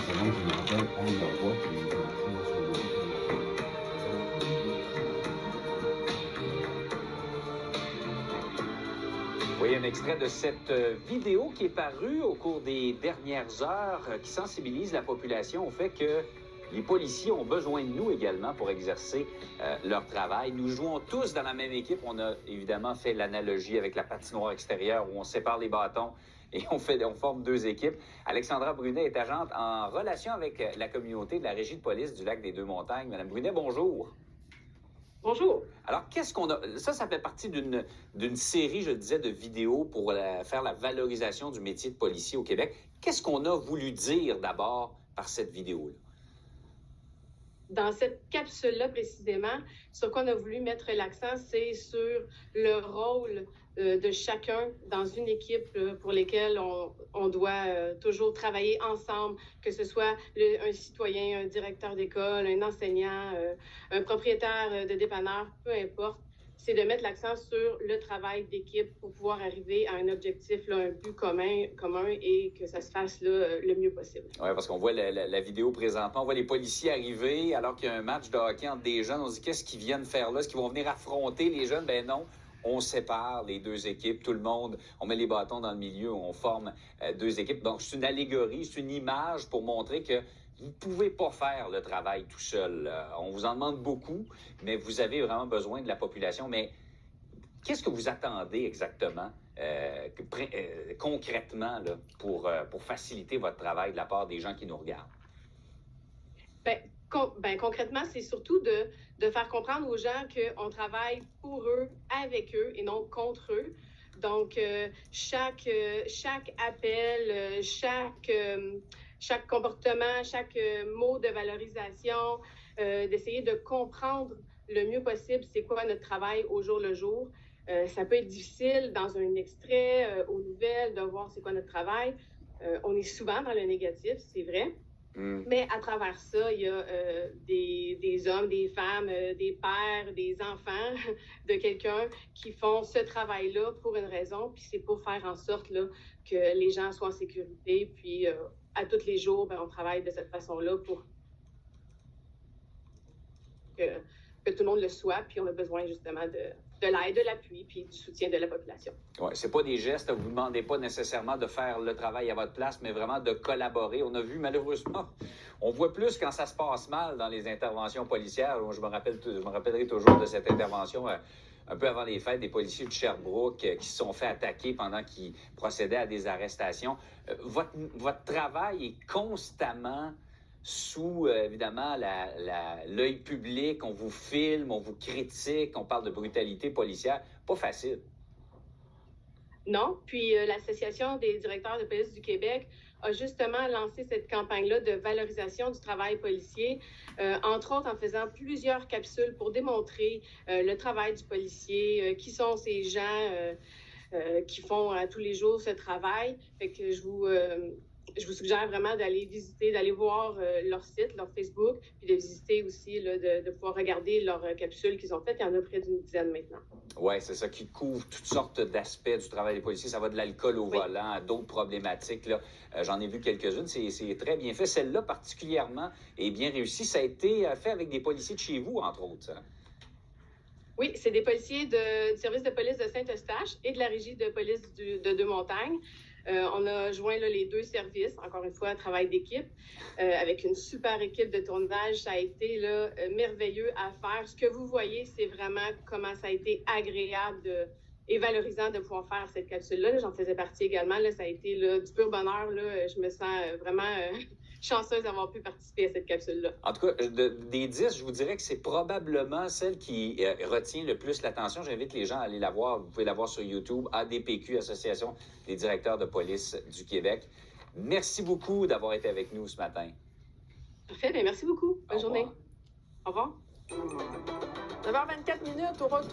secondes, je me rappelle, Anne Leroy qui nous a appris sur le Oui, un extrait de cette vidéo qui est parue au cours des dernières heures, qui sensibilise la population au fait que les policiers ont besoin de nous également pour exercer leur travail. Nous jouons tous dans la même équipe. On a évidemment fait l'analogie avec la patinoire extérieure où on sépare les bâtons et on forme deux équipes. Alexandra Brunet est agente en relation avec la communauté de la Régie de police du Lac-des-Deux-Montagnes. Madame Brunet, bonjour. Bonjour. Alors, qu'est-ce qu'on a... Ça fait partie d'une série, je disais, de vidéos pour faire la valorisation du métier de policier au Québec. Qu'est-ce qu'on a voulu dire d'abord par cette vidéo-là? Dans cette capsule-là, précisément, sur quoi on a voulu mettre l'accent, c'est sur le rôle de chacun dans une équipe pour lesquelles on doit toujours travailler ensemble, que ce soit un citoyen, un directeur d'école, un enseignant, un propriétaire de dépanneur, peu importe. C'est de mettre l'accent sur le travail d'équipe pour pouvoir arriver à un objectif, là, un but commun et que ça se fasse là, le mieux possible. Oui, parce qu'on voit la vidéo présentement, on voit les policiers arriver alors qu'il y a un match de hockey entre des jeunes. On se dit, qu'est-ce qu'ils viennent faire là? Est-ce qu'ils vont venir affronter les jeunes? Ben non, on sépare les deux équipes, tout le monde, on met les bâtons dans le milieu, on forme deux équipes. Donc, c'est une allégorie, c'est une image pour montrer que vous ne pouvez pas faire le travail tout seul. On vous en demande beaucoup, mais vous avez vraiment besoin de la population. Mais qu'est-ce que vous attendez exactement, concrètement, là, pour faciliter votre travail de la part des gens qui nous regardent? Concrètement, c'est surtout de faire comprendre aux gens qu'on travaille pour eux, avec eux et non contre eux. Donc, chaque appel, chaque comportement, chaque mot de valorisation, d'essayer de comprendre le mieux possible c'est quoi notre travail au jour le jour. Ça peut être difficile dans un extrait, aux nouvelles, de voir c'est quoi notre travail. On est souvent dans le négatif, c'est vrai. Mais à travers ça, il y a des hommes, des femmes, des pères, des enfants de quelqu'un qui font ce travail-là pour une raison, puis c'est pour faire en sorte là, que les gens soient en sécurité. Puis à tous les jours, on travaille de cette façon-là pour que tout le monde le soit. Puis on a besoin justement de l'aide, de l'appui, puis du soutien de la population. Oui, c'est pas des gestes, vous ne demandez pas nécessairement de faire le travail à votre place, mais vraiment de collaborer. On a vu, malheureusement, on voit plus quand ça se passe mal dans les interventions policières. Je me rappellerai toujours de cette intervention un peu avant les fêtes des policiers de Sherbrooke qui se sont fait attaquer pendant qu'ils procédaient à des arrestations. Votre travail est constamment sous, évidemment, l'œil public. On vous filme, on vous critique, on parle de brutalité policière. Pas facile. Non, puis l'Association des directeurs de police du Québec a justement lancé cette campagne-là de valorisation du travail policier, entre autres en faisant plusieurs capsules pour démontrer le travail du policier, qui sont ces gens qui font tous les jours ce travail. Fait que je vous suggère vraiment d'aller visiter, d'aller voir leur site, leur Facebook, puis de visiter aussi, là, de pouvoir regarder leurs capsules qu'ils ont faites. Il y en a près d'une dizaine maintenant. Oui, c'est ça qui couvre toutes sortes d'aspects du travail des policiers. Ça va de l'alcool au volant à d'autres problématiques. Là. J'en ai vu quelques-unes. C'est très bien fait. Celle-là, particulièrement, est bien réussie. Ça a été fait avec des policiers de chez vous, entre autres. Ça. Oui, c'est des policiers du service de police de Saint-Eustache et de la régie de police de Deux-Montagnes. On a joint là, les deux services, encore une fois, travail d'équipe, avec une super équipe de tournage. Ça a été là, merveilleux à faire. Ce que vous voyez, c'est vraiment comment ça a été agréable et valorisant de pouvoir faire cette capsule-là. Là, j'en faisais partie également. Là, ça a été là, du pur bonheur. Là. Je me sens vraiment chanceuse d'avoir pu participer à cette capsule-là. En tout cas, des 10, je vous dirais que c'est probablement celle qui retient le plus l'attention. J'invite les gens à aller la voir. Vous pouvez la voir sur YouTube, ADPQ, Association des directeurs de police du Québec. Merci beaucoup d'avoir été avec nous ce matin. Parfait, bien merci beaucoup. Bonne journée. Au revoir. 9h24 minutes au retour.